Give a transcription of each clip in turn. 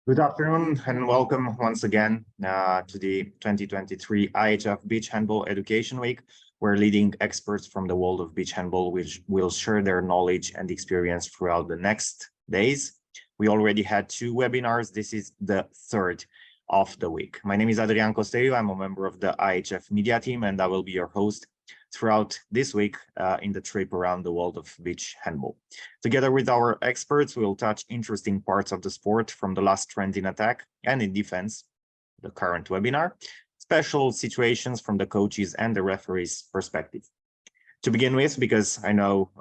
Good afternoon and welcome once again to the 2023 IHF Beach Handball Education Week, where leading experts from the world of beach handball will share their knowledge and experience throughout the next days. We already had 2 webinars. This is the 3rd of the week. My name is Adrian Costello. I'm a member of the IHF media team, and I will be your host throughout this week in the trip around the world of beach handball. Together with our experts, we'll touch interesting parts of the sport, from the last trend in attack and in defense, the current webinar, special situations from the coaches and the referees' perspective. To begin with, because I know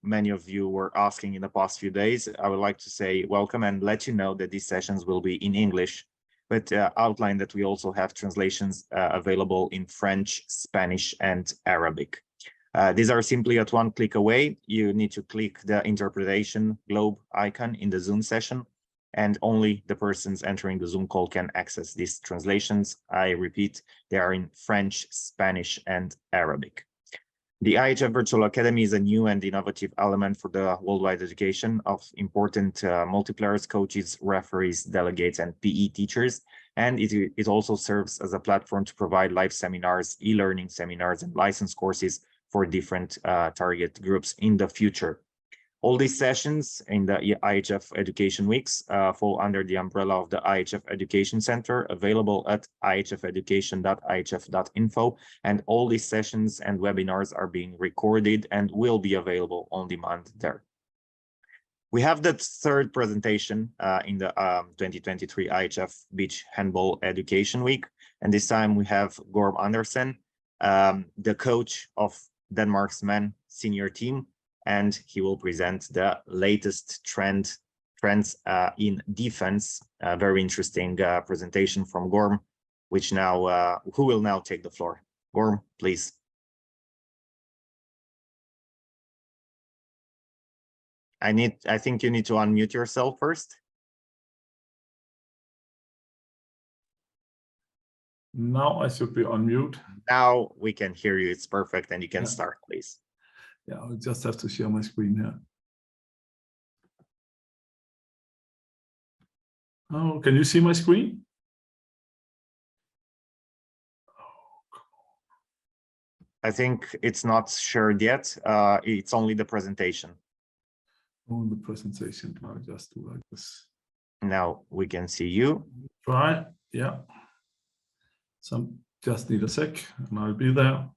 many of you were asking in the past few days, I would like to say welcome and let you know that these sessions will be in English, but outline that we also have translations available in French, Spanish, and Arabic. These are simply at one click away. You need to click the interpretation globe icon in the Zoom session, and only the persons entering the Zoom call can access these translations. I repeat, they are in French, Spanish, and Arabic. The IHF Virtual Academy is a new and innovative element for the worldwide education of important multiplayers, coaches, referees, delegates, and PE teachers. And it also serves as a platform to provide live seminars, e-learning seminars, and license courses for different target groups in the future. All these sessions in the IHF Education Weeks fall under the umbrella of the IHF Education Center, available at ihfeducation.ihf.info. And all these sessions and webinars are being recorded and will be available on demand there. We have the 3rd presentation in the 2023 IHF Beach Handball Education Week. And this time we have Gorm Andersen, the coach of Denmark's men senior team, and he will present the latest trends in defense. A very interesting presentation from Gorm, who will now take the floor. Gorm, please. I think you need to unmute yourself first. Now I should be on mute. Now we can hear you. It's perfect, and you can start, please. Yeah, I'll just have to share my screen here. Oh, can you see my screen? I think it's not shared yet. It's only the presentation. Oh, the presentation. I'll just do like this. Now we can see you. Right, yeah. So just need a sec and I'll be there.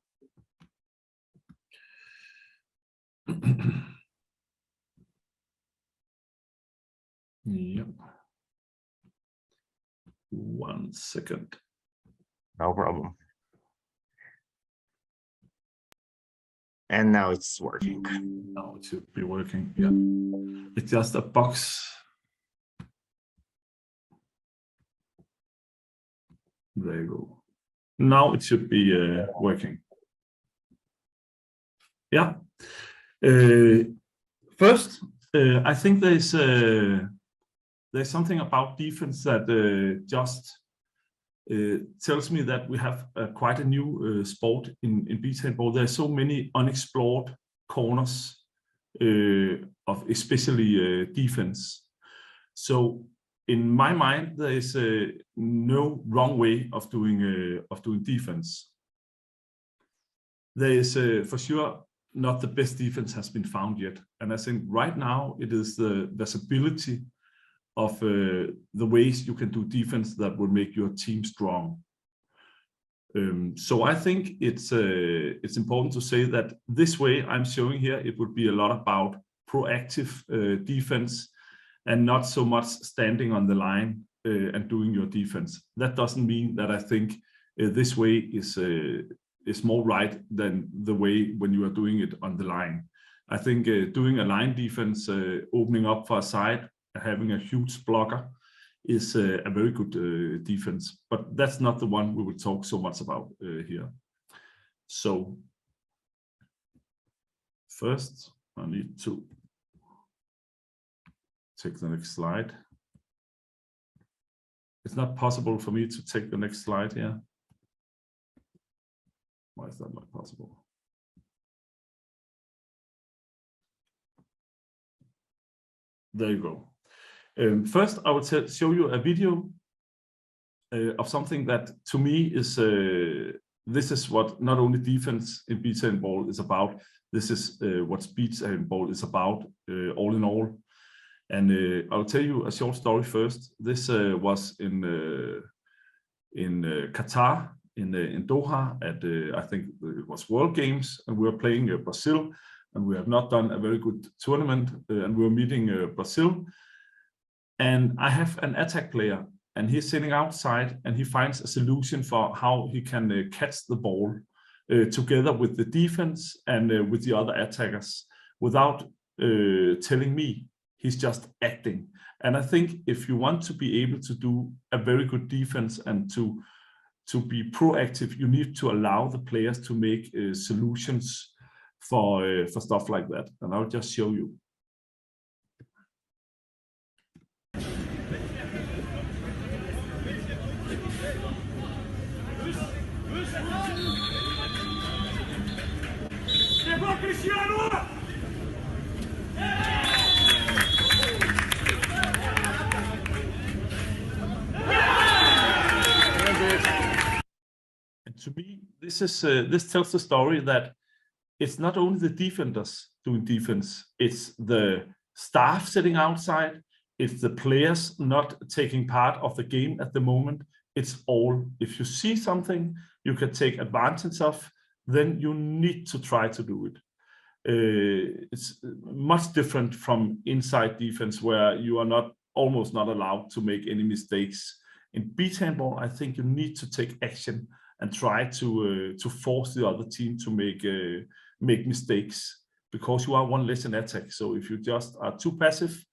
Yep. 1 second. No problem. And now it's working. Now it should be working. Yeah. It's just a box. There you go. Now it should be working. Yeah. First, I think there's something about defense that just tells me that we have quite a new sport in beach handball. There's so many unexplored corners of especially defense. So in my mind, there is no wrong way of doing defense. There is for sure not the best defense has been found yet, and I think right now it is the visibility of the ways you can do defense that will make your team strong. So I think it's important to say that this way I'm showing here, it would be a lot about proactive defense and not so much standing on the line and doing your defense. That doesn't mean that I think this way is more right than the way when you are doing it on the line. I think doing a line defense, opening up for a side, having a huge blocker is a very good defense, but that's not the one we will talk so much about here. So first I need to take the next slide. It's not possible for me to take the next slide here. Why is that not possible? There you go. First, I will show you a video of something that to me is, this is what not only defense in beach handball is about, this is what beach handball is about all in all. And I'll tell you a short story first. This was in Qatar, in Doha, at I think it was World Games, and we were playing Brazil, and we have not done a very good tournament, and we were meeting Brazil. And I have an attack player, and he's sitting outside, and he finds a solution for how he can catch the ball together with the defense and with the other attackers without telling me. He's just acting. And I think if you want to be able to do a very good defense and to be proactive, you need to allow the players to make solutions for stuff like that. And I'll just show you. To me, this tells the story that it's not only the defenders doing defense, it's the staff sitting outside, it's the players not taking part of the game at the moment. It's all. If you see something you can take advantage of, then you need to try to do it. It's much different from inside defense, where you are almost not allowed to make any mistakes. In beach handball, I think you need to take action and try to force the other team to make mistakes, because you are one less in attack. So if you just are too passive,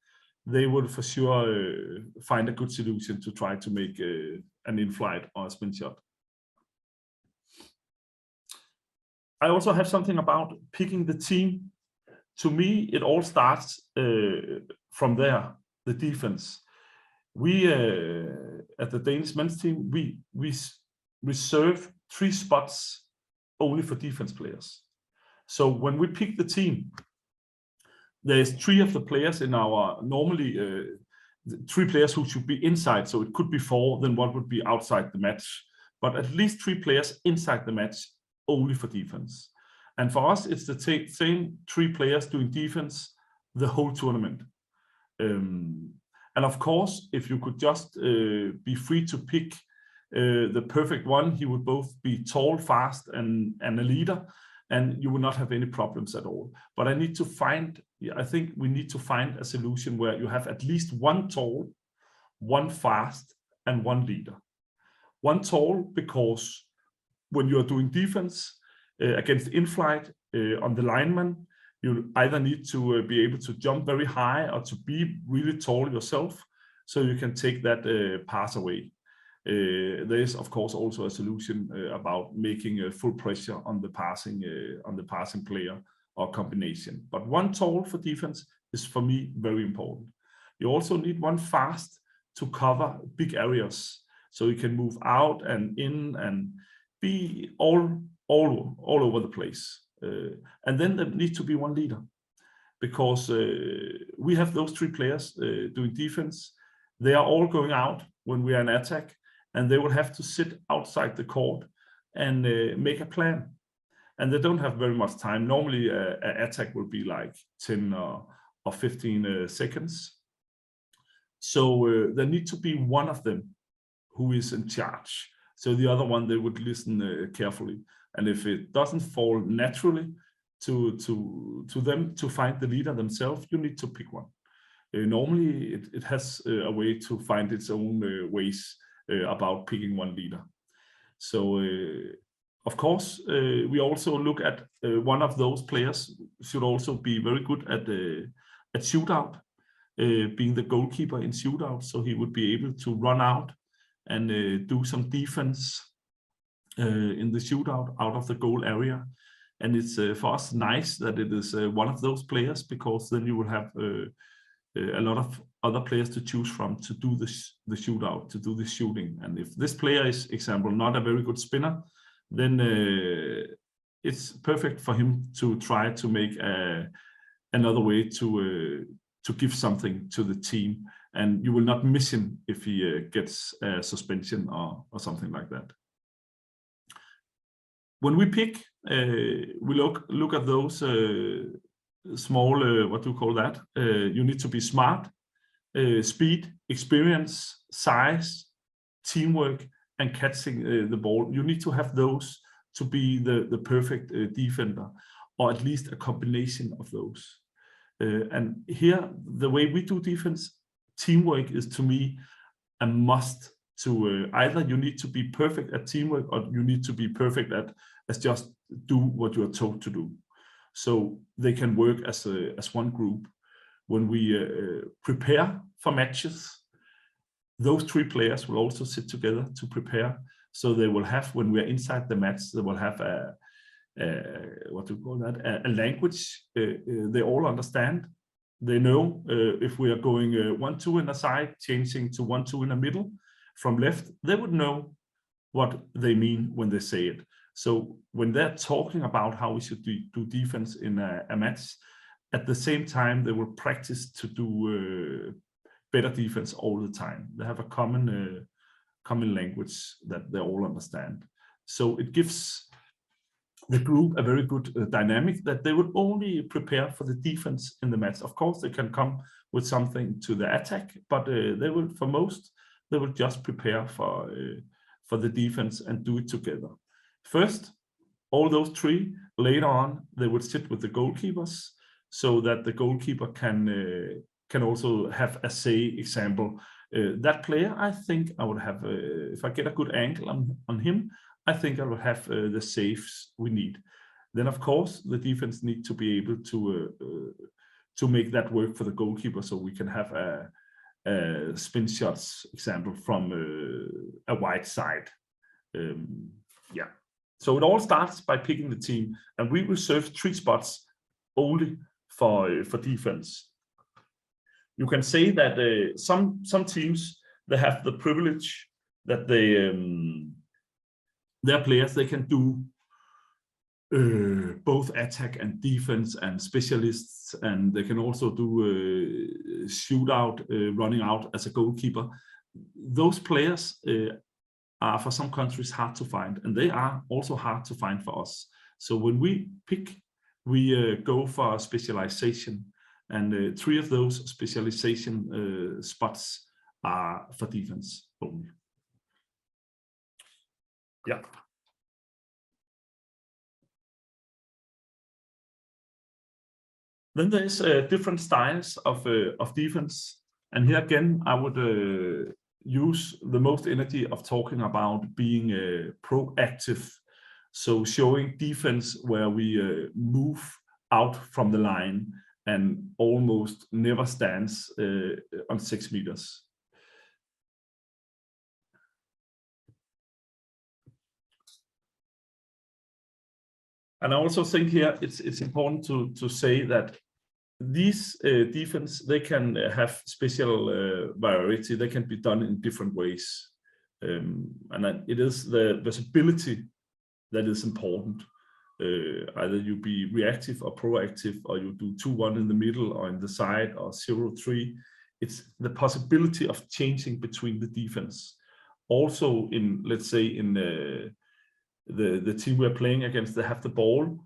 they will for sure find a good solution to try to make an in-flight or a spin shot. I also have something about picking the team. To me, it all starts from there, the defense. We at the Danish men's team, we reserve 3 spots only for defense players. So when we pick the team, there's 3 of the players in our, normally 3 players who should be inside, so it could be 4, then one would be outside the match, but at least 3 players inside the match only for defense. And for us, it's the same 3 players doing defense the whole tournament. And of course, if you could just be free to pick the perfect one, he would both be tall, fast, and a leader, and you will not have any problems at all. But I think we need to find a solution where you have at least 1 tall, 1 fast, and 1 leader. 1 tall, because when you are doing defense against in-flight on the lineman, you either need to be able to jump very high or to be really tall yourself, so you can take that pass away. There is, of course, also a solution about making full pressure on the passing player or combination. But 1 tall for defense is, for me, very important. You also need 1 fast to cover big areas, so you can move out and in and be all over the place. And then there needs to be 1 leader, because we have those 3 players doing defense. They are all going out when we are in attack, and they will have to sit outside the court and make a plan. And they don't have very much time. Normally, an attack will be like 10 or 15 seconds. So there needs to be 1 of them who is in charge. So the other one, they would listen carefully. And if it doesn't fall naturally to them to find the leader themselves, you need to pick one. Normally, it has a way to find its own ways about picking 1 leader. So, of course, we also look at one of those players should also be very good at shootout, being the goalkeeper in shootout. So he would be able to run out and do some defense in the shootout out of the goal area. And it's for us nice that it is one of those players, because then you will have a lot of other players to choose from to do the shootout, to do the shooting. And if this player is, example, not a very good spinner, then it's perfect for him to try to make another way to give something to the team and you will not miss him if he gets a suspension or something like that. When we pick, we look at those small, what do you call that? You need to be smart, speed, experience, size, teamwork, and catching the ball. You need to have those to be the perfect defender, or at least a combination of those. And here, the way we do defense, teamwork is to me a must. To either you need to be perfect at teamwork, or you need to be perfect at just do what you are told to do. So they can work as one group. When we prepare for matches, those three players will also sit together to prepare. So they will have, when we are inside the match, they will have what do you call that? A language they all understand. They know if we are going 1-2 in a side, changing to 1-2 in the middle from left, they would know what they mean when they say it. So when they're talking about how we should do defense in a match, at the same time, they will practice to do better defense all the time. They have a common language that they all understand. So it gives the group a very good dynamic that they would only prepare for the defense in the match. Of course, they can come with something to the attack, but they will, for most, they will just prepare for the defense and do it together. First, all those three, later on, they would sit with the goalkeepers so that the goalkeeper can also have a say example. That player, I think I would have, if I get a good angle on him, I think I will have the saves we need. Then, of course, the defense need to be able to make that work for the goalkeeper, so we can have a spin shots example from a wide side. Yeah. So it all starts by picking the team, and we reserve 3 spots only for defense. You can say that some teams, they have the privilege that their players, they can do both attack and defense and specialists, and they can also do shootout, running out as a goalkeeper. Those players are for some countries hard to find, and they are also hard to find for us. So when we pick, we go for specialization, and 3 of those specialization spots are for defense only. Yeah. Then there's different styles of defense, and here again I would use the most energy of talking about being proactive. So showing defense where we move out from the line and almost never stands on 6 meters. And I also think here it's important to say that these defense, they can have special variety. They can be done in different ways. And it is the visibility that is important. Either you be reactive or proactive, or you do 2-1 in the middle or in the side, or 0-3. It's the possibility of changing between the defense. Also in, let's say, in the team we're playing against, they have the ball.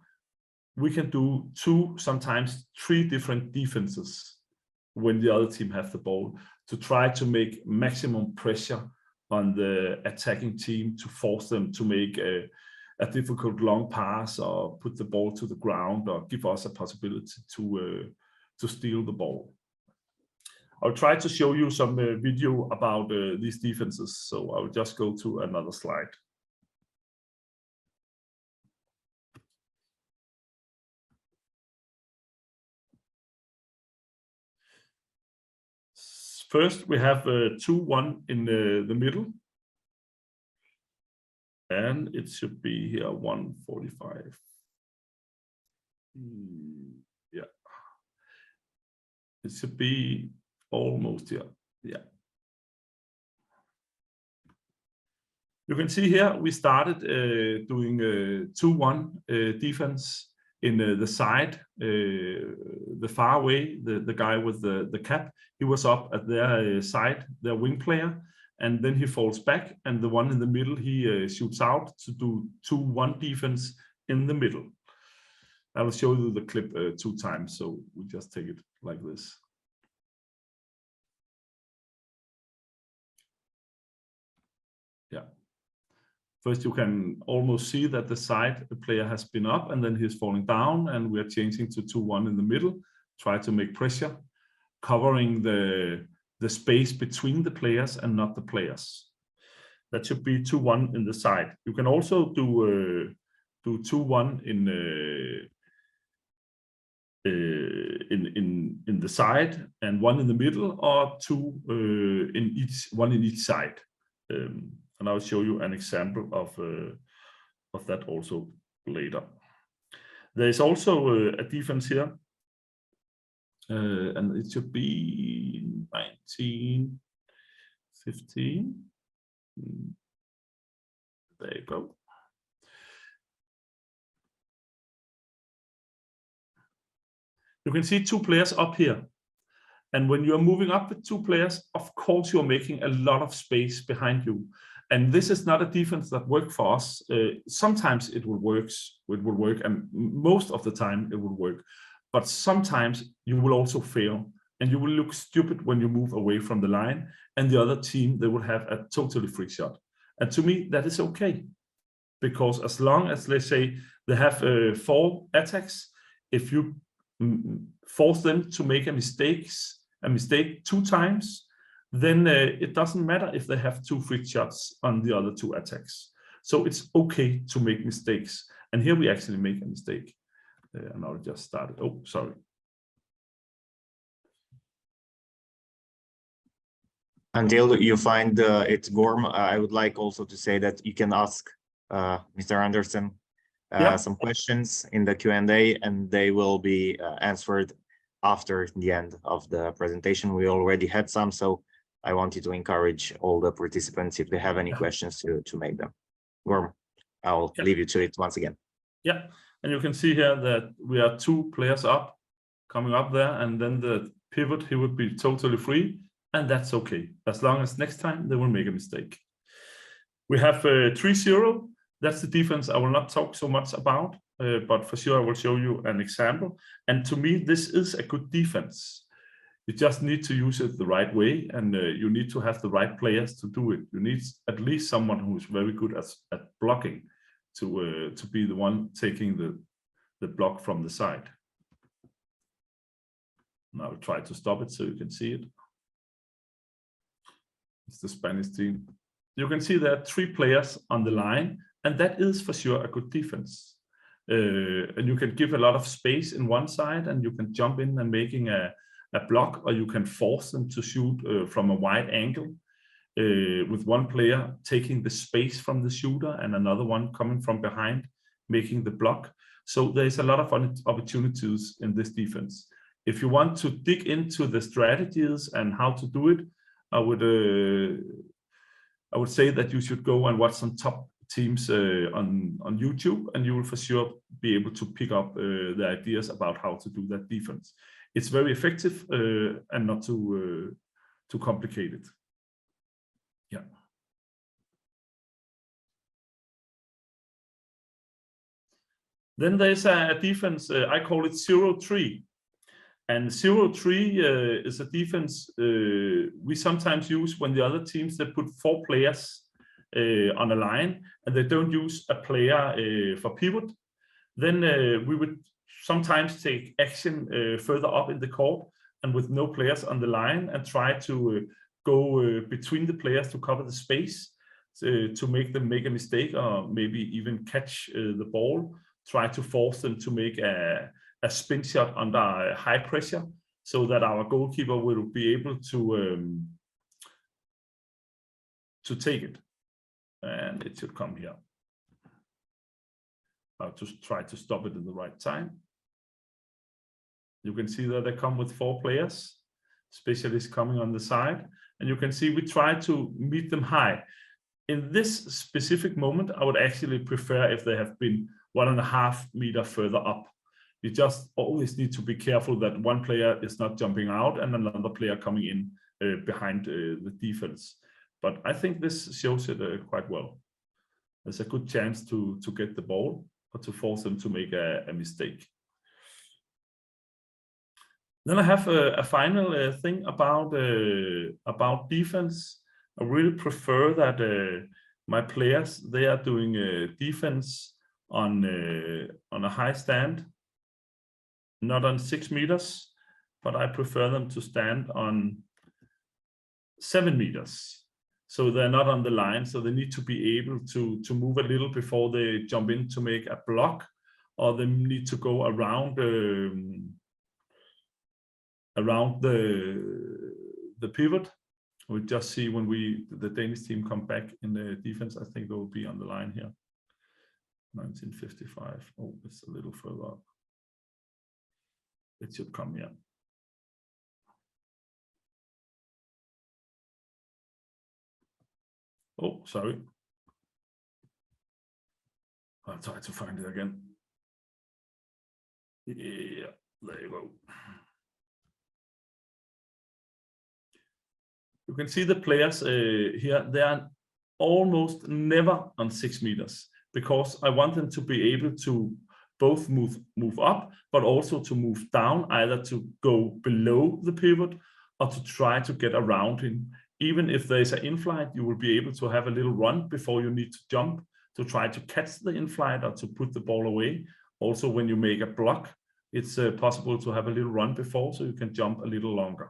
We can do 2, sometimes 3 different defenses when the other team have the ball, to try to make maximum pressure on the attacking team, to force them to make a difficult long pass, or put the ball to the ground, or give us a possibility to steal the ball. I'll try to show you some video about these defenses, so I'll just go to another slide. First, we have 2-1 in the middle. And it should be here 145. Yeah. It should be almost here. Yeah. You can see here we started doing 2-1 defense. in the side, the far away, the guy with the cap, he was up at their side, their wing player, and then he falls back, and the one in the middle, he shoots out to do 2-1 defense in the middle. I will show you the clip 2 times, so we just take it like this. Yeah. First, you can almost see that the side player has been up, and then he's falling down, and we are changing to 2-1 in the middle. Try to make pressure, covering the space between the players and not the players. That should be 2-1 in the side. You can also do 2-1 in the side and 1 in the middle, or 2 in each side. And I'll show you an example of that also later. There is also a defense here, and it should be 19-15. There you go. You can see 2 players up here. And when you are moving up with 2 players, of course, you're making a lot of space behind you. And this is not a defense that works for us. Sometimes it will work, and most of the time it will work. But sometimes you will also fail, and you will look stupid when you move away from the line, and the other team, they will have a totally free shot. And to me, that is okay. Because as long as, let's say, they have 4 attacks, if you force them to make a mistake 2 times, then it doesn't matter if they have 2 free shots on the other 2 attacks. So it's okay to make mistakes. And here we actually make a mistake. And I'll just start it. Oh, sorry. Until you find it, Gorm, I would like also to say that you can ask Mr. Andersen some questions in the Q&A, and they will be answered after the end of the presentation. We already had some, so I wanted to encourage all the participants, if they have any questions, to make them. Gorm, I'll leave you to it once again. Yeah, and you can see here that we are 2 players up, coming up there, and then the pivot, he would be totally free, and that's okay, as long as next time they will make a mistake. We have 3-0. That's the defense I will not talk so much about, but for sure I will show you an example. And to me, this is a good defense. You just need to use it the right way, and you need to have the right players to do it. You need at least someone who is very good at blocking to be the one taking the block from the side. And I'll try to stop it so you can see it. It's the Spanish team. You can see there are 3 players on the line, and that is for sure a good defense. And you can give a lot of space in one side, and you can jump in and making a block, or you can force them to shoot from a wide angle, with one player taking the space from the shooter and another one coming from behind, making the block. So there's a lot of opportunities in this defense. If you want to dig into the strategies and how to do it, I would say that you should go and watch some top teams on YouTube, and you will for sure be able to pick up the ideas about how to do that defense. It's very effective and not too complicated. Yeah. Then there's a defense, I call it 0-3. And 0-3 is a defense we sometimes use when the other teams, they put 4 players on a line, and they don't use a player for pivot. Then we would sometimes take action further up in the court and with no players on the line, and try to go between the players to cover the space, to make them make a mistake, or maybe even catch the ball, try to force them to make a spin shot under high pressure, so that our goalkeeper will be able to take it. And it should come here. I'll just try to stop it in the right time. You can see that they come with 4 players, specialists coming on the side, and you can see we try to meet them high. In this specific moment, I would actually prefer if they have been 1.5 meters further up, You just always need to be careful that one player is not jumping out and another player coming in behind the defense. But I think this shows it quite well. There's a good chance to get the ball or to force them to make a mistake. Then I have a final thing about defense. I really prefer that my players, they are doing defense on a high stand, not on 6 meters, but I prefer them to stand on 7 meters. So they're not on the line, so they need to be able to move a little before they jump in to make a block, or they need to go around the pivot. We'll just see when the Danish team come back in the defense. I think they will be on the line here. 1955. Oh, it's a little further up. It should come here. Oh, sorry. I'll try to find it again. Yeah, there you go. You can see the players here. They are almost never on 6 meters because I want them to be able to both move up, but also to move down, either to go below the pivot or to try to get around him. Even if there's an in-flight, you will be able to have a little run before you need to jump to try to catch the in-flight or to put the ball away. Also, when you make a block, it's possible to have a little run before, so you can jump a little longer.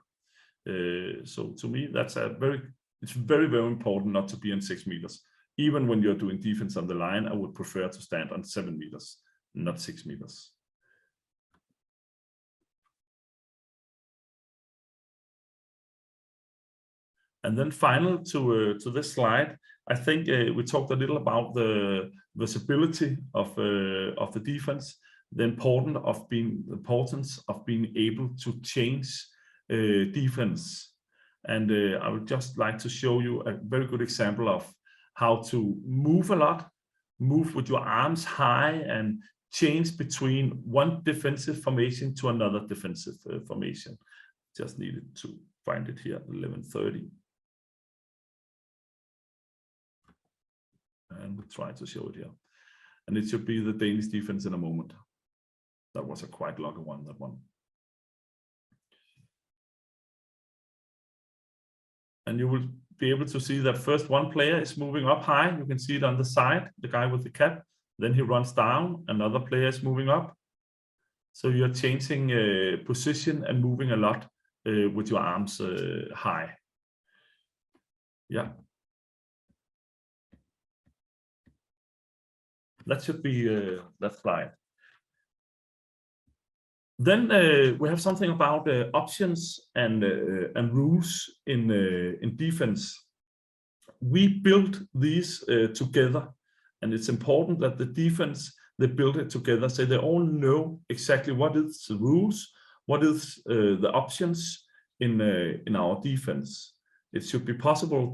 So to me, it's very, very important not to be on 6 meters. Even when you're doing defense on the line, I would prefer to stand on 7 meters, not 6 meters. And then final to this slide, I think we talked a little about the visibility of the defense, the importance of being able to change defense. And I would just like to show you a very good example of how to move a lot, move with your arms high and change between one defensive formation to another defensive formation. Just needed to find it here, 11:30. And we'll try to show it here. And it should be the Danish defense in a moment. That was a quite long one, that one. And you will be able to see that first one player is moving up high. You can see it on the side, the guy with the cap. Then he runs down, another player is moving up. So you're changing position and moving a lot with your arms high. Yeah. That should be that slide. Then we have something about options and rules in defense. We build these together, and it's important that the defense, they build it together, so they all know exactly what is the rules, what is the options in our defense. It should be possible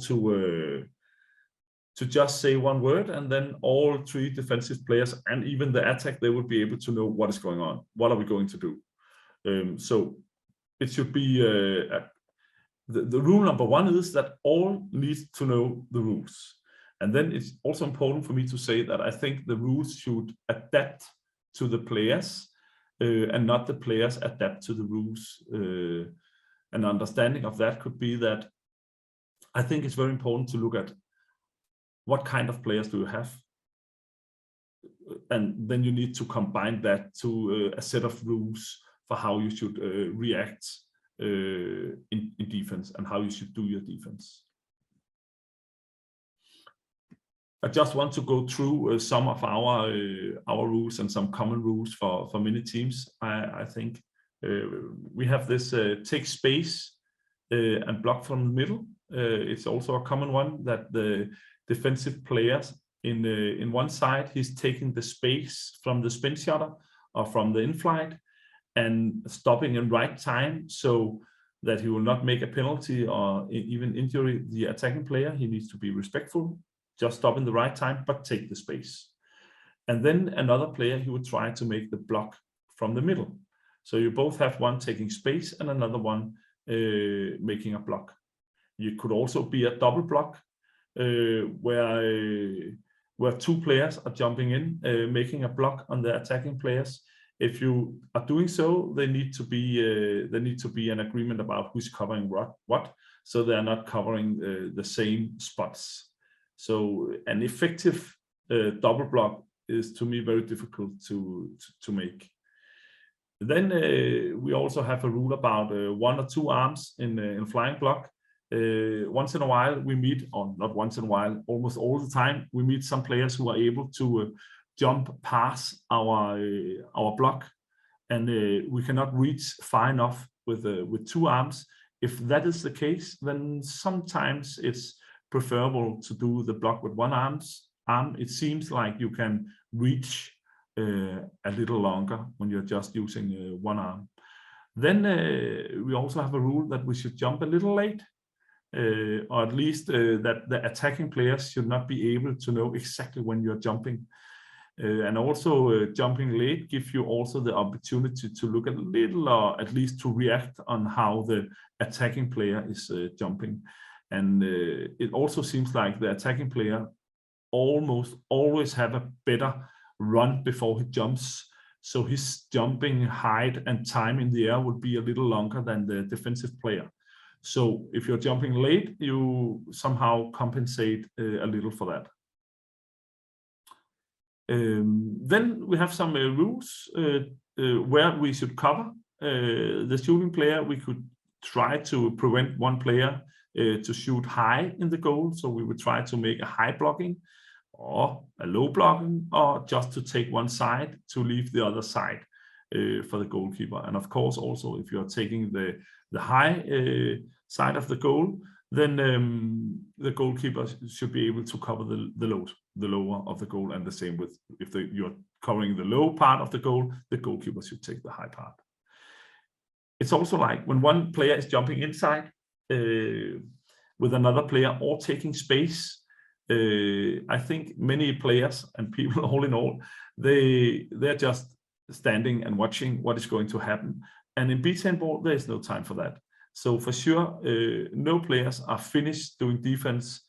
to just say one word, and then all 3 defensive players and even the attack, they will be able to know what is going on. What are we going to do? So it should be the rule number 1 is that all need to know the rules. And then it's also important for me to say that I think the rules should adapt to the players and not the players adapt to the rules. An understanding of that could be that I think it's very important to look at what kind of players do you have? And then you need to combine that to a set of rules for how you should react in defense and how you should do your defense. I just want to go through some of our rules and some common rules for many teams. I think we have this take space and block from the middle. It's also a common one that the defensive players in one side, he's taking the space from the spin shutter or from the in-flight and stopping in right time so that he will not make a penalty or even injury the attacking player. He needs to be respectful, just stop in the right time, but take the space. And then another player, he would try to make the block from the middle. So you both have one taking space and another one making a block. You could also be a double block where two players are jumping in, making a block on the attacking players. If you are doing so, there need to be an agreement about who's covering what, so they are not covering the same spots. So an effective double block is, to me, very difficult to make. Then we also have a rule about 1 or 2 arms in flying block. Once in a while we meet, or not once in a while, almost all the time, we meet some players who are able to jump past our block, and we cannot reach far enough with 2 arms. If that is the case, then sometimes it's preferable to do the block with 1 arm. It seems like you can reach a little longer when you're just using 1 arm. Then we also have a rule that we should jump a little late, or at least that the attacking players should not be able to know exactly when you're jumping. And also jumping late gives you also the opportunity to look a little, or at least to react on how the attacking player is jumping. And it also seems like the attacking player almost always have a better run before he jumps. So his jumping height and time in the air would be a little longer than the defensive player. So if you're jumping late, you somehow compensate a little for that. Then we have some rules where we should cover the shooting player. We could try to prevent one player to shoot high in the goal. So we would try to make a high blocking or a low blocking, or just to take one side to leave the other side for the goalkeeper. And of course, also if you're taking the high side of the goal, then the goalkeeper should be able to cover the lower of the goal, and the same with if you're covering the low part of the goal, the goalkeeper should take the high part. It's also like when one player is jumping inside with another player or taking space. I think many players and people, all in all, they're just standing and watching what is going to happen. And in beach handball, there is no time for that. So for sure, no players are finished doing defense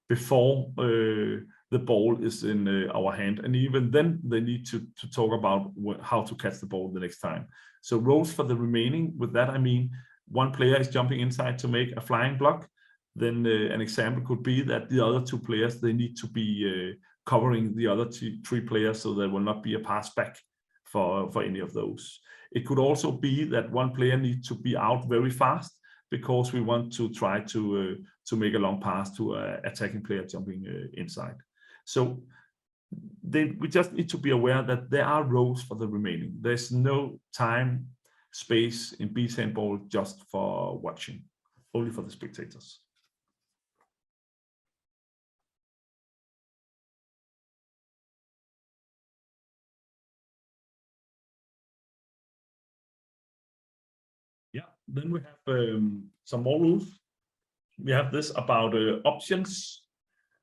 before the ball is in our hand. And even then, they need to talk about how to catch the ball the next time. So roles for the remaining, with that I mean, one player is jumping inside to make a flying block. Then an example could be that the other 2 players, they need to be covering the other 3 players, so there will not be a pass back for any of those. It could also be that one player needs to be out very fast because we want to try to make a long pass to an attacking player jumping inside. So we just need to be aware that there are roles for the remaining. There's no time, space in beach handball just for watching, only for the spectators. Yeah, then we have some more rules. We have this about options,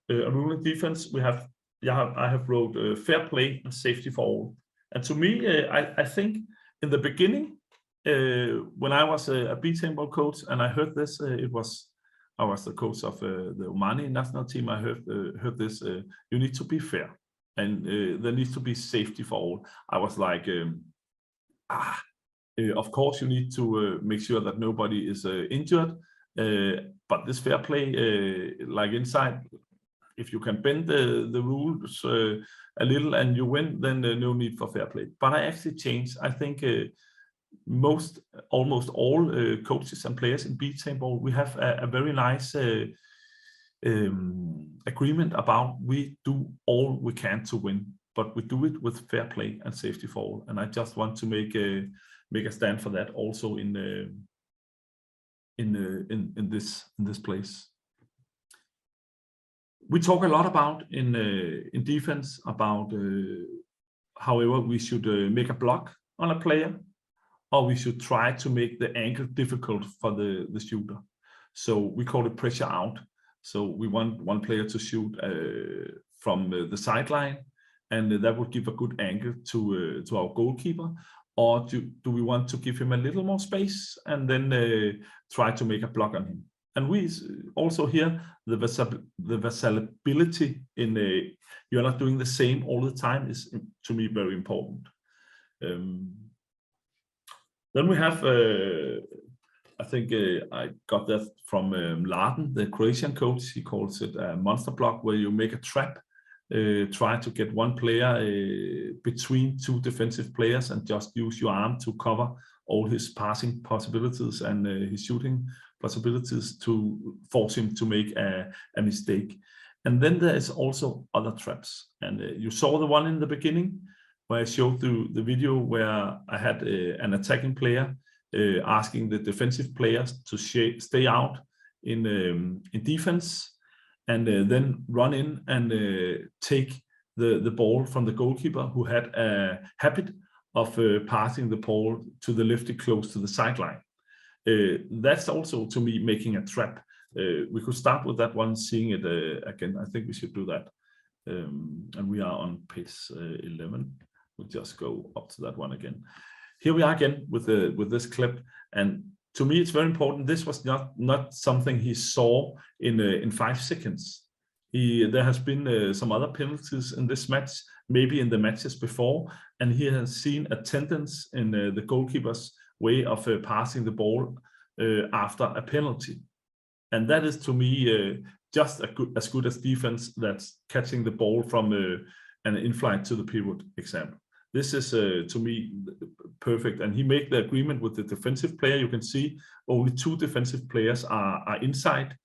a rule in defense. I have wrote fair play and safety for all. And to me, I think in the beginning, when I was a beach handball coach and I heard this, I was the coach of the Omani national team. I heard this, you need to be fair and there needs to be safety for all. I was like, of course, you need to make sure that nobody is injured, but this fair play, like inside, if you can bend the rules a little and you win, then no need for fair play. But I actually changed. I think almost all coaches and players in beach handball, we have a very nice agreement about we do all we can to win, but we do it with fair play and safety for all. And I just want to make a stand for that also in this place. We talk a lot about in defense about however we should make a block on a player, or we should try to make the angle difficult for the shooter. So we call it pressure out. So we want one player to shoot from the sideline, and that would give a good angle to our goalkeeper. or do we want to give him a little more space and then try to make a block on him? And we also here, the versatility in you're not doing the same all the time is, to me, very important. Then we have, I think I got that from Larden, the Croatian coach. He calls it a monster block, where you make a trap, try to get one player between two defensive players and just use your arm to cover all his passing possibilities and his shooting possibilities to force him to make a mistake. And then there is also other traps. And you saw the one in the beginning where I showed the video where I had an attacking player asking the defensive players to stay out in defense, and then run in and take the ball from the goalkeeper, who had a habit of passing the ball to the lefty close to the sideline. That's also, to me, making a trap. We could start with that one, seeing it again. I think we should do that. And we are on page 11. We'll just go up to that one again. Here we are again with this clip, and to me it's very important. This was not something he saw in 5 seconds. There has been some other penalties in this match, maybe in the matches before, and he has seen a tendency in the goalkeeper's way of passing the ball after a penalty, and that is, to me, just as good as defense. That's catching the ball from an in-flight to the pivot example. This is, to me, perfect. And he made the agreement with the defensive player. You can see only 2 defensive players are inside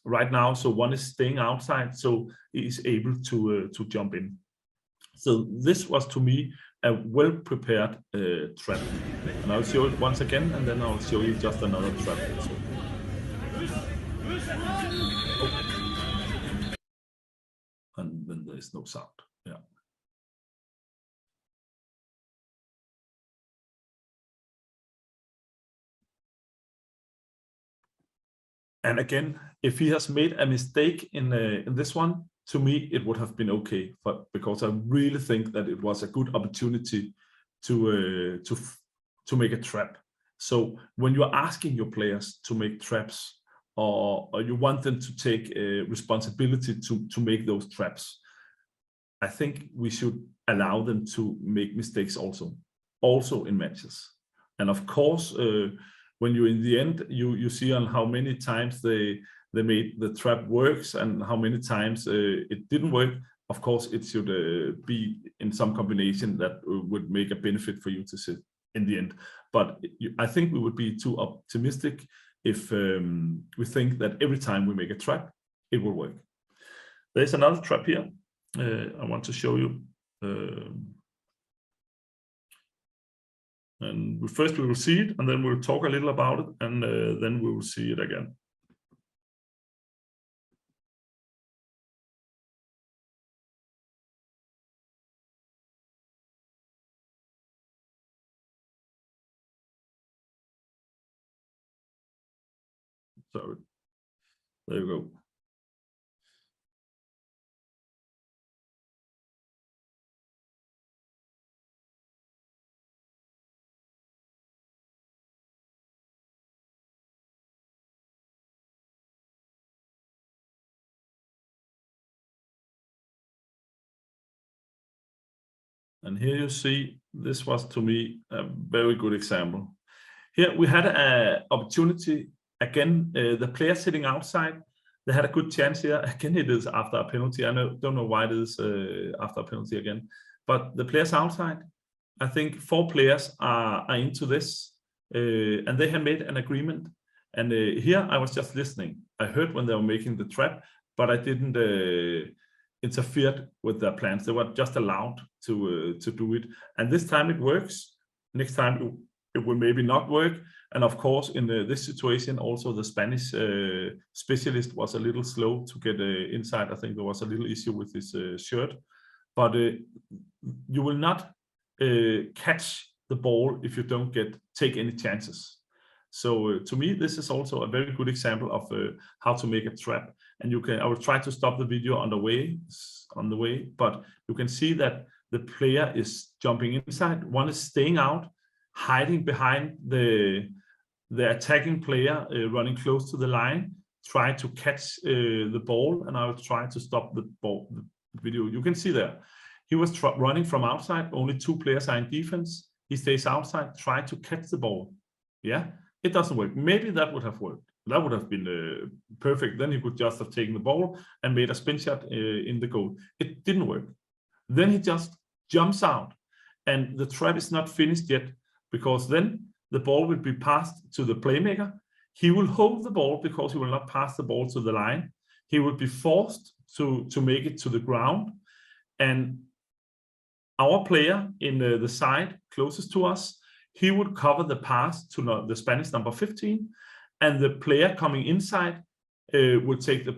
right now. So one is staying outside, so he is able to jump in. So this was, to me, a well-prepared trap. And I'll show it once again, and then I'll show you just another trap. Oh. And then there is no sound. Yeah. And again, if he has made a mistake in this one, to me, it would have been okay, because I really think that it was a good opportunity to make a trap. So when you're asking your players to make traps, or you want them to take responsibility to make those traps, I think we should allow them to make mistakes also in matches. And of course, when you in the end you see on how many times they made the trap works and how many times it didn't work. Of course, it should be in some combination that would make a benefit for you to sit in the end. But I think we would be too optimistic if we think that every time we make a trap, it will work. There's another trap here I want to show you. And first we will see it, and then we'll talk a little about it, and then we will see it again. Sorry. There you go. And here you see, this was, to me, a very good example. Here we had an opportunity, again, the player sitting outside, they had a good chance here. Again, it is after a penalty. I don't know why it is after a penalty again, but the players outside, I think 4 players are into this, and they had made an agreement. And here I was just listening. I heard when they were making the trap, but I didn't interfered with their plans. They were just allowed to do it. And this time it works. Next time it will maybe not work. And of course, in this situation, also the Spanish specialist was a little slow to get inside. I think there was a little issue with his shirt. But you will not catch the ball if you don't take any chances. So to me, this is also a very good example of how to make a trap. And I will try to stop the video on the way, but you can see that the player is jumping inside, one is staying out, hiding behind the attacking player, running close to the line, try to catch the ball, and I will try to stop the ball. The video you can see there, he was running from outside. Only 2 players are in defense. He stays outside, try to catch the ball. Yeah, it doesn't work. Maybe that would have worked. That would have been perfect. Then he could just have taken the ball and made a spin shot in the goal. It didn't work. Then he just jumps out, and the trap is not finished yet, because then the ball will be passed to the playmaker. He will hold the ball because he will not pass the ball to the line. He will be forced to make it to the ground, and our player in the side closest to us, he would cover the pass to the Spanish number 15, and the player coming inside would take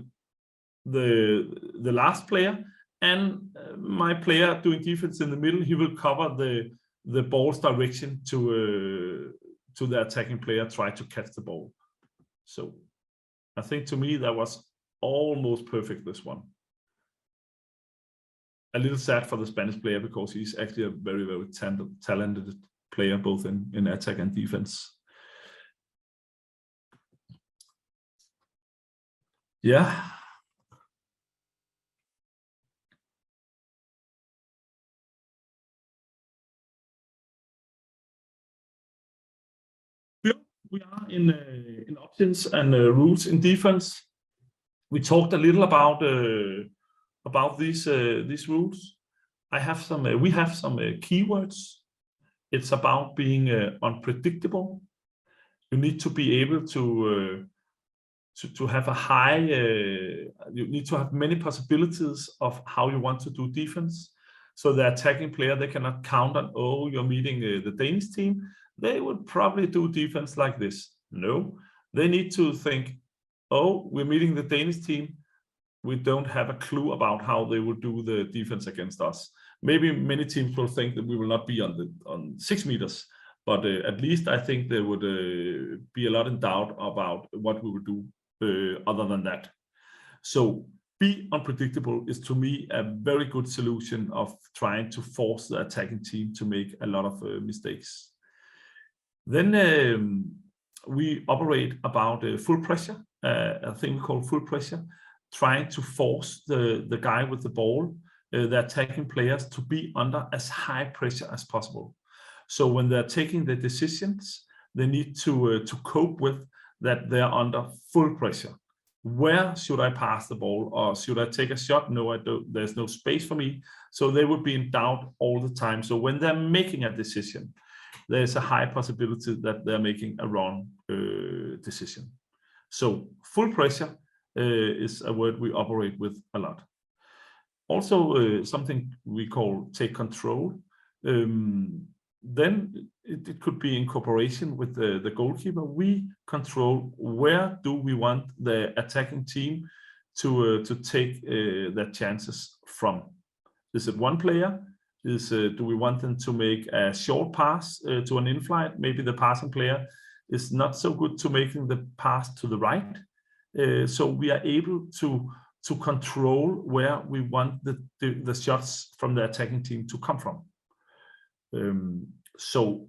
the last player, and my player doing defense in the middle, he will cover the ball's direction to the attacking player, try to catch the ball. So I think to me that was almost perfect, this one. A little sad for the Spanish player because he's actually a very, very talented player, both in attack and defense. Yeah. We are in options and rules in defense. We talked a little about these rules. We have some keywords. It's about being unpredictable. You need to be able to have a high. You need to have many possibilities of how you want to do defense. So the attacking player, they cannot count on, oh, you're meeting the Danish team. They would probably do defense like this. No, they need to think, oh, we're meeting the Danish team. We don't have a clue about how they will do the defense against us. Maybe many teams will think that we will not be on 6 meters, but at least I think they would be a lot in doubt about what we would do other than that. So be unpredictable is, to me, a very good solution of trying to force the attacking team to make a lot of mistakes. Then we operate about full pressure, a thing we call full pressure, trying to force the guy with the ball, the attacking players, to be under as high pressure as possible. So when they're taking the decisions, they need to cope with that they're under full pressure. Where should I pass the ball, or should I take a shot? No, I don't. There's no space for me. So they would be in doubt all the time. So when they're making a decision, there's a high possibility that they're making a wrong decision. So full pressure is a word we operate with a lot. Also, something we call take control. Then it could be in cooperation with the goalkeeper. We control where do we want the attacking team to take their chances from. Is it one player? Do we want them to make a short pass to an in-flight? Maybe the passing player is not so good to making the pass to the right. So we are able to control where we want the shots from the attacking team to come from. So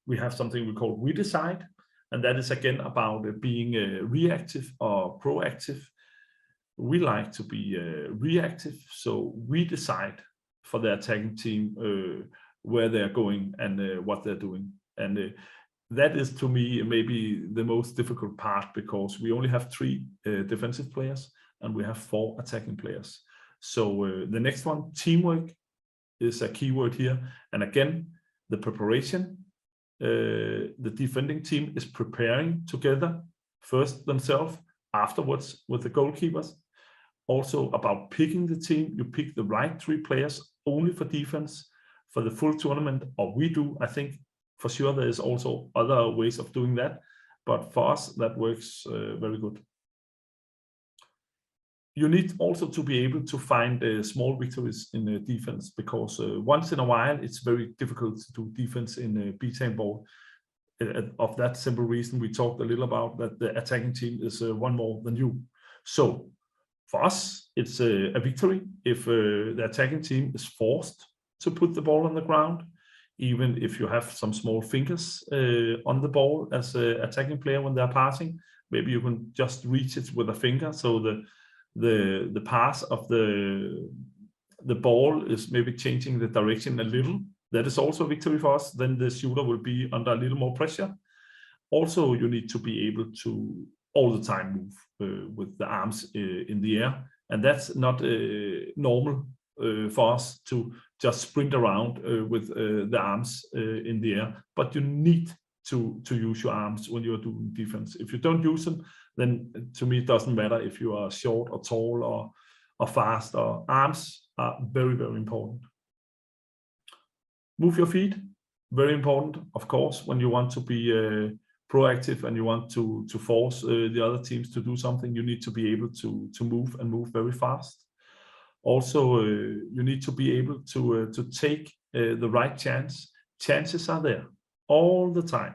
we have something we call we decide, and that is again about being reactive or proactive. We like to be reactive, so we decide for the attacking team where they're going and what they're doing. And that is, to me, maybe the most difficult part, because we only have 3 defensive players and we have 4 attacking players. So the next one, teamwork, is a keyword here. And again, the preparation, the defending team is preparing together, first themselves, afterwards with the goalkeepers. Also about picking the team, you pick the right 3 players only for defense for the full tournament, or we do. I think for sure there is also other ways of doing that, but for us that works very good. You need also to be able to find small victories in defense, because once in a while it's very difficult to do defense in beach handball. Of that simple reason we talked a little about, that the attacking team is 1 more than you. So for us, it's a victory if the attacking team is forced to put the ball on the ground, even if you have some small fingers on the ball as an attacking player when they're passing. Maybe you can just reach it with a finger, so the pass of the ball is maybe changing the direction a little. That is also a victory for us. Then the shooter will be under a little more pressure. Also, you need to be able to all the time move with the arms in the air, and that's not normal for us to just sprint around with the arms in the air. But you need to use your arms when you are doing defense. If you don't use them, then to me it doesn't matter if you are short or tall or fast. Or arms are very, very important. Move your feet, very important, of course, when you want to be proactive and you want to force the other teams to do something. You need to be able to move and move very fast. Also, you need to be able to take the right chance. Chances are there all the time,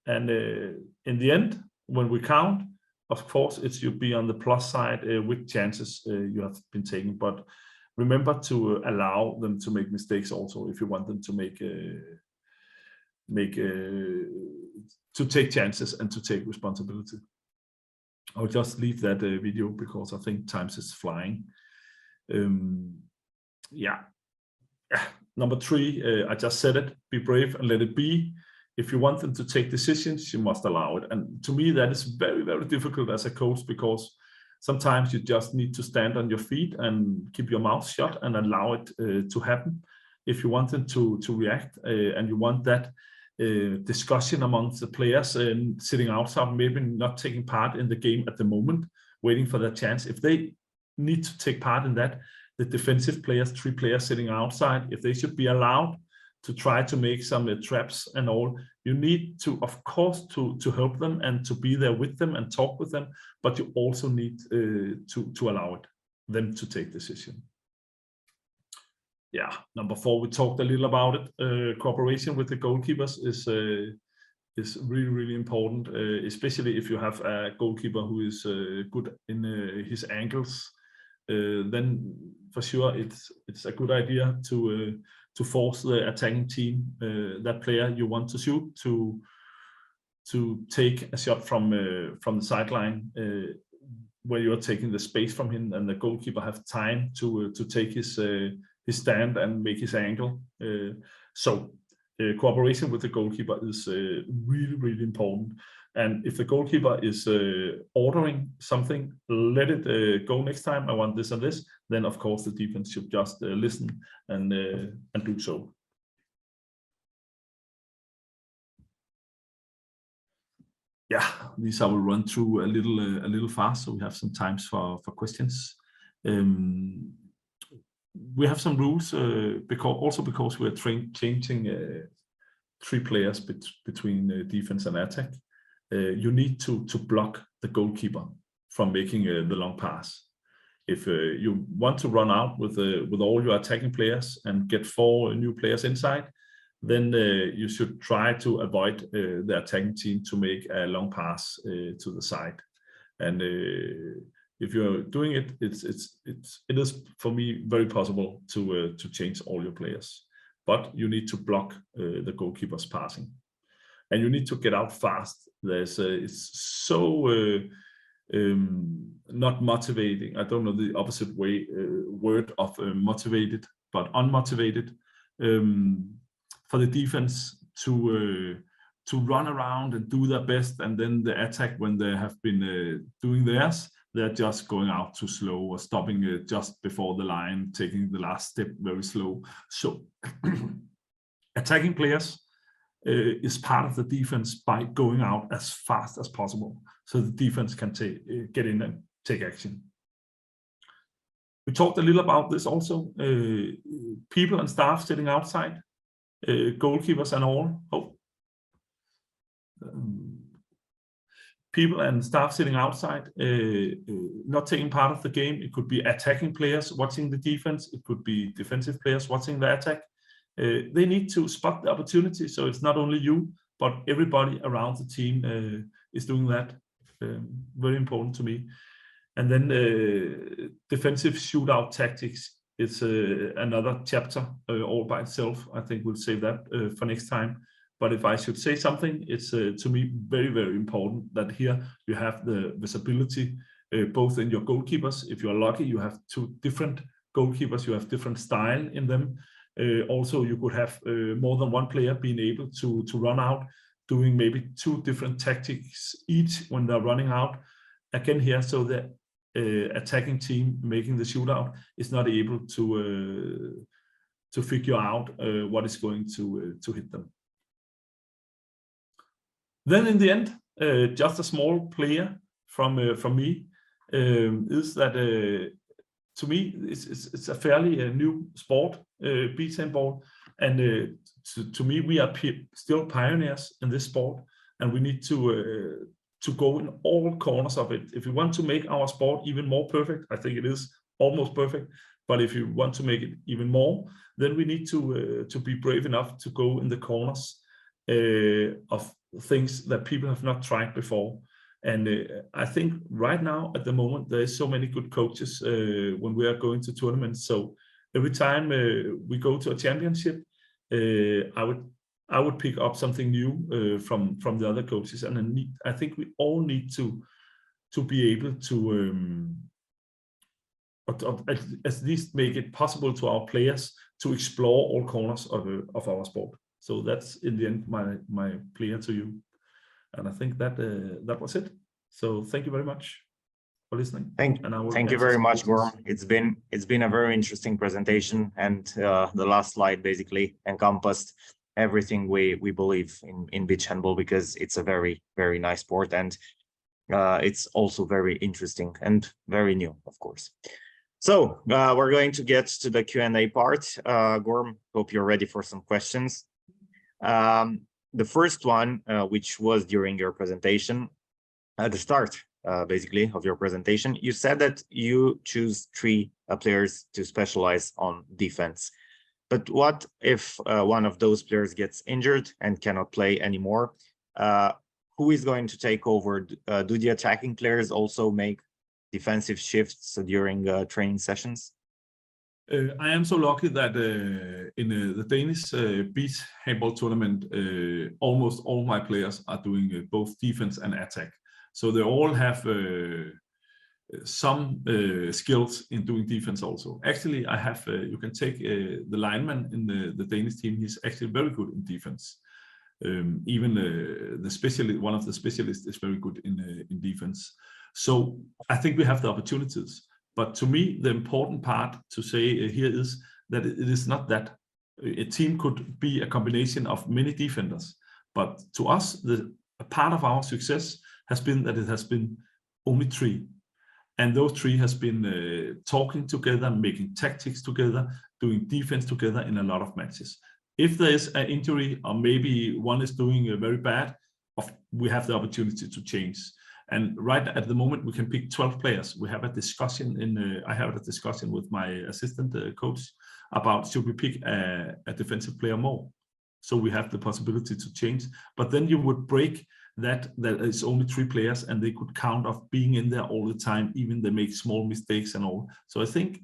and in the end, when we count, of course, it should be on the plus side with chances you have been taking. But remember to allow them to make mistakes also if you want them to take chances and to take responsibility. I'll just leave that video because I think time is flying. Number 3, I just said it, be brave and let it be. If you want them to take decisions, you must allow it. And to me, that is very, very difficult as a coach, because sometimes you just need to stand on your feet and keep your mouth shut and allow it to happen. If you want them to react and you want that discussion amongst the players and sitting outside, maybe not taking part in the game at the moment, waiting for their chance. If they need to take part in that, the defensive players, 3 players sitting outside, if they should be allowed to try to make some traps and all, you need to, of course, to help them and to be there with them and talk with them, but you also need to allow them to take decision. Number 4, we talked a little about it. Cooperation with the goalkeepers is really, really important, especially if you have a goalkeeper who is good in his angles. Then for sure it's a good idea to force the attacking team, that player you want to shoot, to take a shot from the sideline where you're taking the space from him, and the goalkeeper have time to take his stand and make his angle. Cooperation with the goalkeeper is really, really important. And if the goalkeeper is ordering something, let it go next time. I want this and this. Then, of course, the defense should just listen and do so. These I will run through a little fast, so we have some time for questions. We have some rules because we are changing 3 players between defense and attack. You need to block the goalkeeper from making the long pass. If you want to run out with all your attacking players and get 4 new players inside, then you should try to avoid the attacking team to make a long pass to the side. And if you're doing it, it is for me very possible to change all your players, but you need to block the goalkeeper's passing, and you need to get out fast. It's so not motivating. I don't know the opposite word of motivated, but unmotivated for the defense to run around and do their best, and then the attack, when they have been doing theirs, they're just going out too slow or stopping just before the line, taking the last step very slow. So attacking players is part of the defense by going out as fast as possible, so the defense can get in and take action. We talked a little about this also. People and staff sitting outside, goalkeepers and all. People and staff sitting outside, not taking part of the game. It could be attacking players watching the defense. It could be defensive players watching the attack. They need to spot the opportunity. So it's not only you, but everybody around the team is doing that. Very important to me. And then defensive shootout tactics it's another chapter all by itself. I think we'll save that for next time. But if I should say something, it's to me very, very important that here you have the visibility both in your goalkeepers. If you are lucky, you have two different goalkeepers, you have different style in them. Also, you could have more than one player being able to run out, doing maybe two different tactics each when they're running out. Again here, so the attacking team making the shootout is not able to figure out what is going to hit them. Then in the end, just a small player from me is that to me it's a fairly new sport, beach handball, and to me we are still pioneers in this sport, and we need to go in all corners of it. If we want to make our sport even more perfect, I think it is almost perfect, but if you want to make it even more, then we need to be brave enough to go in the corners of things that people have not tried before. And I think right now at the moment there is so many good coaches when we are going to tournaments. So every time we go to a championship, I would pick up something new from the other coaches, and I think we all need to be able to at least make it possible to our players to explore all corners of our sport. So that's in the end my plea to you, and I think that that was it. So thank you very much for listening. Thank you very much, Gorm. It's been a very interesting presentation, and the last slide basically encompassed everything we believe in beach handball, because it's a very, very nice sport, and it's also very interesting and very new, of course. So we're going to get to the Q&A part. Gorm, hope you're ready for some questions. The first one, which was during your presentation, at the start, basically, of your presentation, you said that you choose 3 players to specialize on defense. But what if one of those players gets injured and cannot play anymore? Who is going to take over? Do the attacking players also make defensive shifts during training sessions? I am so lucky that in the Danish beach handball tournament, almost all my players are doing both defense and attack. So they all have some skills in doing defense also. Actually, I have, you can take the lineman in the Danish team. He's actually very good in defense. Even the specialist, one of the specialists, is very good in defense. So I think we have the opportunities. But to me, the important part to say here is that it is not that. A team could be a combination of many defenders. But to us, a part of our success has been that it has been only 3. And those 3 has been talking together, making tactics together, doing defense together in a lot of matches. If there is an injury, or maybe one is doing very bad, we have the opportunity to change. And right at the moment, we can pick 12 players. We have a discussion I have a discussion with my assistant coach about should we pick a defensive player more. So we have the possibility to change. But then you would break that it's only 3 players, and they could count of being in there all the time, even they make small mistakes and all. So I think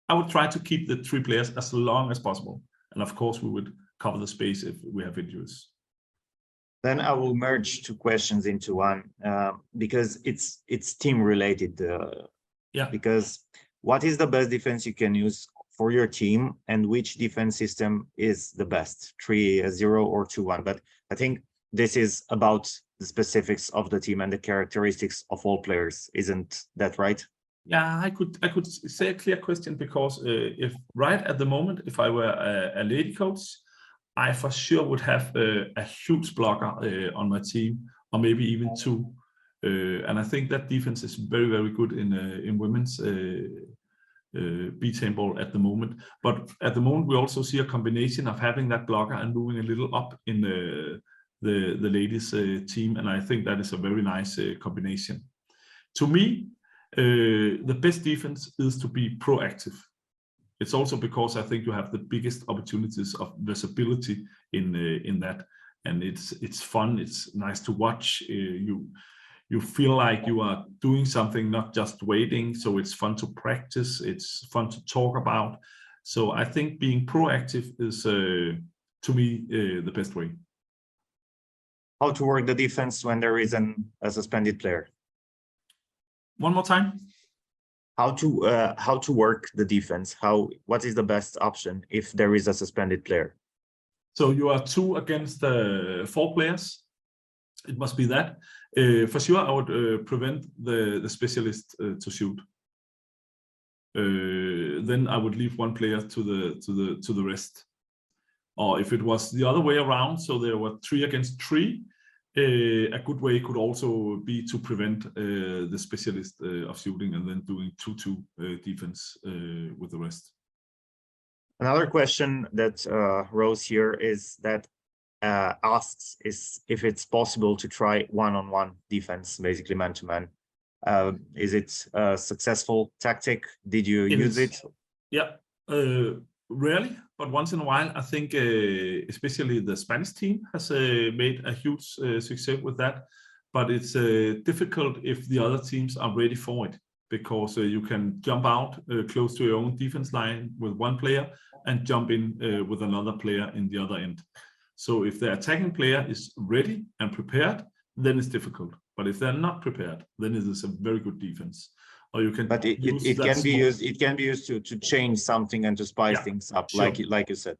I would try to keep the 3 players as long as possible. And of course, we would cover the space if we have injuries. Then I will merge 2 questions into one, because it's team related. Yeah. Because what is the best defense you can use for your team, and which defense system is the best, 3-0 or 2-1? But I think this is about the specifics of the team and the characteristics of all players. Isn't that right? Yeah, I could say a clear question, because if right at the moment, if I were a lady coach, I for sure would have a huge blocker on my team, or maybe even 2. And I think that defense is very, very good in women's beach handball at the moment. But at the moment, we also see a combination of having that blocker and moving a little up in the ladies team. And I think that is a very nice combination. To me, the best defense is to be proactive. It's also because I think you have the biggest opportunities of visibility in that, and it's fun. It's nice to watch. you feel like you are doing something, not just waiting. So it's fun to practice, it's fun to talk about. So I think being proactive is, to me, the best way. How to work the defense when there is a suspended player? One more time. How to work the defense? What is the best option if there is a suspended player? So you are 2 against 4 players. It must be that. For sure, I would prevent the specialist to shoot. Then I would leave 1 player to the rest. Or if it was the other way around, so there were 3 against 3, a good way could also be to prevent the specialist of shooting and then doing 2-2 defense with the rest. Another question that rose here is that asks if it's possible to try one-on-one defense, basically man-to-man. Is it a successful tactic? Did you use it? Yeah, rarely, but once in a while. I think especially the Spanish team has made a huge success with that. But it's difficult if the other teams are ready for it, because you can jump out close to your own defense line with 1 player and jump in with another player in the other end. So if the attacking player is ready and prepared, then it's difficult. But if they're not prepared, then it is a very good defense. Or you can. But it can be used. It can be used to change something and to spice things up, sure. like you said.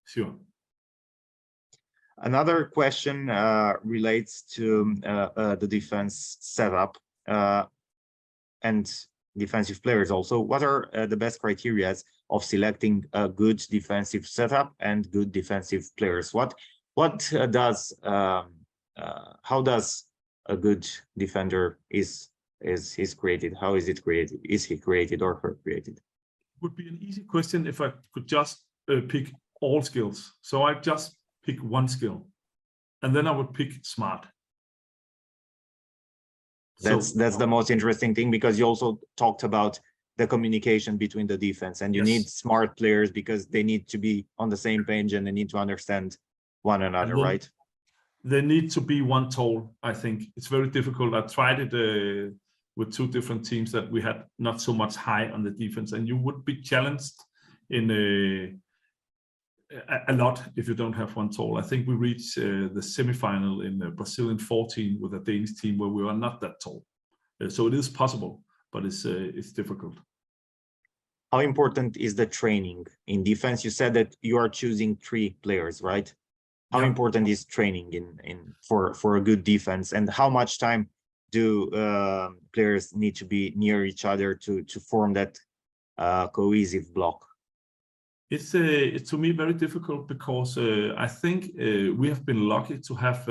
Sure. Another question relates to the defense setup and defensive players also. What are the best criteria of selecting a good defensive setup and good defensive players? How does a good defender is created? How is it created? Is he created or her created? Would be an easy question if I could just pick all skills. So I just pick 1 skill, and then I would pick smart. That's the most interesting thing, because you also talked about the communication between the defense, and you need smart players because they need to be on the same page and they need to understand one another, right? They need to be one tall. I think it's very difficult. I tried it with 2 different teams that we had not so much high on the defense, and you would be challenged in a lot if you don't have one tall. I think we reached the semifinal in Brazil in 14 with a Danish team where we were not that tall. So it is possible, but it's difficult. How important is the training in defense? You said that you are choosing 3 players, right? How important is training for a good defense, and how much time do players need to be near each other to form that cohesive block? It's to me very difficult, because I think we have been lucky to have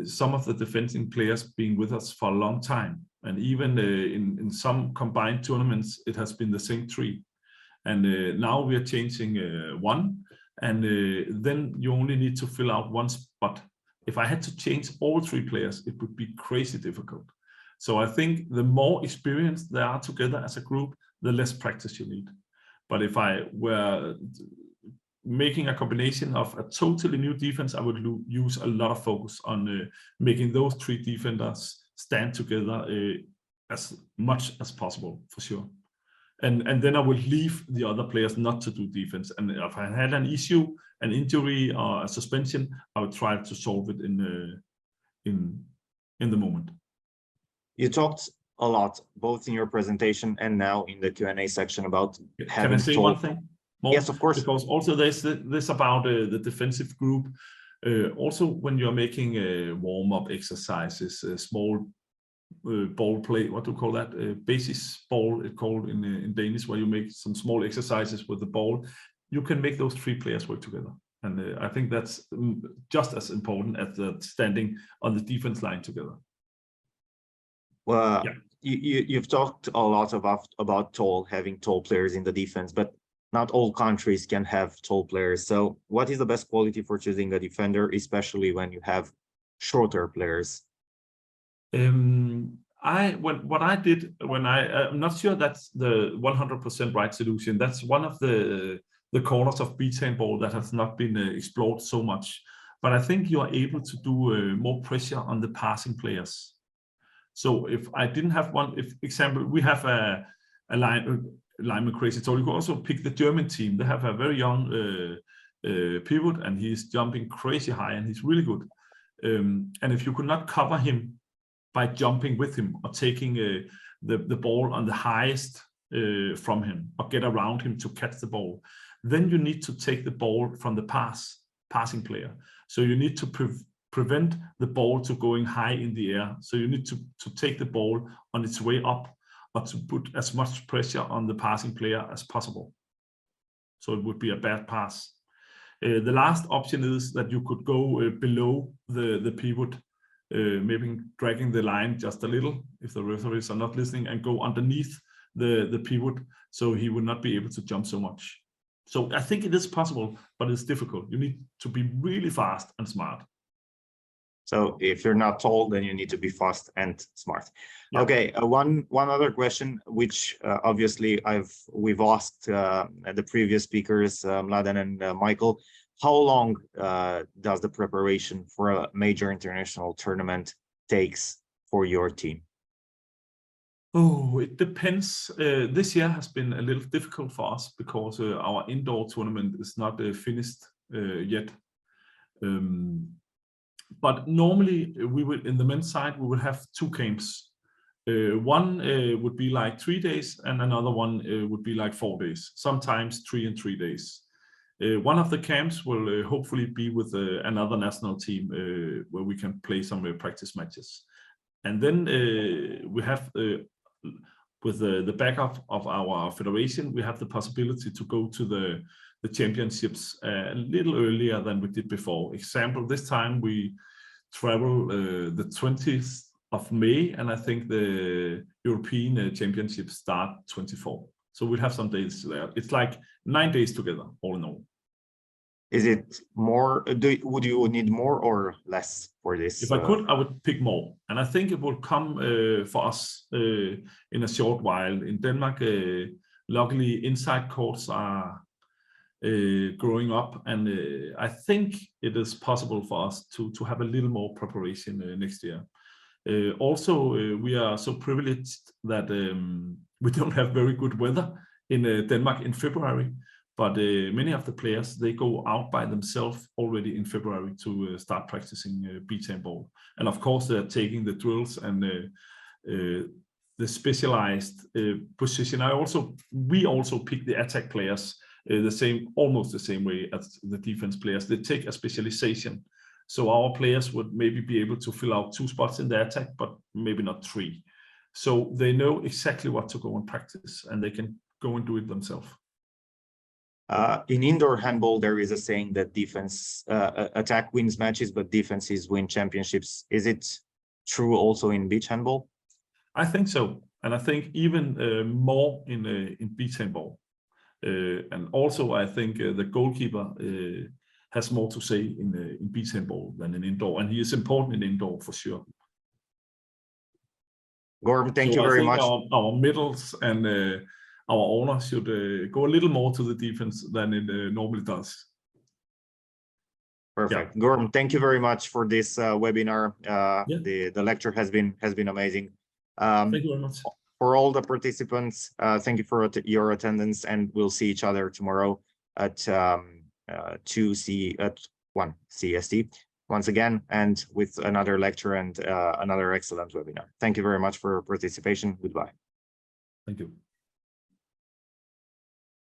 some of the defending players being with us for a long time, and even in some combined tournaments it has been the same 3, and now we are changing 1, and then you only need to fill out 1 spot. If I had to change all 3 players, it would be crazy difficult. So I think the more experience they are together as a group, the less practice you need. But if I were making a combination of a totally new defense, I would use a lot of focus on making those 3 defenders stand together as much as possible, for sure. And then I would leave the other players not to do defense. And if I had an issue, an injury or a suspension, I would try to solve it in the moment. You talked a lot, both in your presentation and now in the Q&A section, about having. Can I say one thing more? Yes, of course. Because also there's this about the defensive group. Also, when you're making warm-up exercises, small ball play, what do you call that? Basis ball, it's called in Danish, where you make some small exercises with the ball. You can make those 3 players work together. And I think that's just as important as the standing on the defense line together. Well, you've talked a lot about having tall players in the defense, but not all countries can have tall players. So what is the best quality for choosing a defender, especially when you have shorter players? What I did when I'm not sure that's the 100% right solution. That's one of the corners of beach handball that has not been explored so much. but I think you are able to do more pressure on the passing players. So if I didn't have one, if example, we have a lineman crazy told, you could also pick the German team. They have a very young pivot, and he's jumping crazy high, and he's really good. And if you could not cover him by jumping with him or taking the ball on the highest from him or get around him to catch the ball, then you need to take the ball from the passing player. So you need to prevent the ball to going high in the air. So you need to take the ball on its way up, or to put as much pressure on the passing player as possible. So it would be a bad pass. The last option is that you could go below the pivot, maybe dragging the line just a little, if the referees are not listening, and go underneath the pivot, so he would not be able to jump so much. So I think it is possible, but it's difficult. You need to be really fast and smart. So if you're not tall, then you need to be fast and smart. Yeah. Okay, one other question, which obviously we've asked the previous speakers, Mladen and Michael. How long does the preparation for a major international tournament takes for your team? Oh, it depends. This year has been a little difficult for us because our indoor tournament is not finished yet. But normally we would, in the men's side, we would have 2 camps. One would be like 3 days, and another one would be like 4 days, sometimes 3 and 3 days. One of the camps will hopefully be with another national team where we can play some practice matches. And then we have, with the backup of our federation, we have the possibility to go to the championships a little earlier than we did before. Example, this time we travel the 20th of May, and I think the European Championships start 24. So we'll have some days there. It's like 9 days together, all in all. Is it more? Would you need more or less for this? If I could, I would pick more, and I think it will come for us in a short while. In Denmark, luckily, inside courts are growing up, and I think it is possible for us to have a little more preparation next year. Also, we are so privileged that we don't have very good weather in Denmark in February, but many of the players, they go out by themselves already in February to start practicing beach handball. And of course, they're taking the drills and the specialized position. We also pick the attack players almost the same way as the defense players. They take a specialization. So our players would maybe be able to fill out 2 spots in the attack, but maybe not 3. So they know exactly what to go and practice, and they can go and do it themselves. In indoor handball, there is a saying that defense attack wins matches, but defenses win championships. Is it true also in beach handball? I think so, and I think even more in beach handball. And also, I think the goalkeeper has more to say in beach handball than in indoor, and he is important in indoor for sure. Gorm, thank you very much. Our middles and our owner should go a little more to the defense than it normally does. Perfect. Yeah. Gorm, thank you very much for this webinar. The lecture has been amazing. Thank you very much. For all the participants, thank you for your attendance, and we'll see each other tomorrow at 1 CST once again, and with another lecture and another excellent webinar. Thank you very much for your participation. Goodbye. Thank you.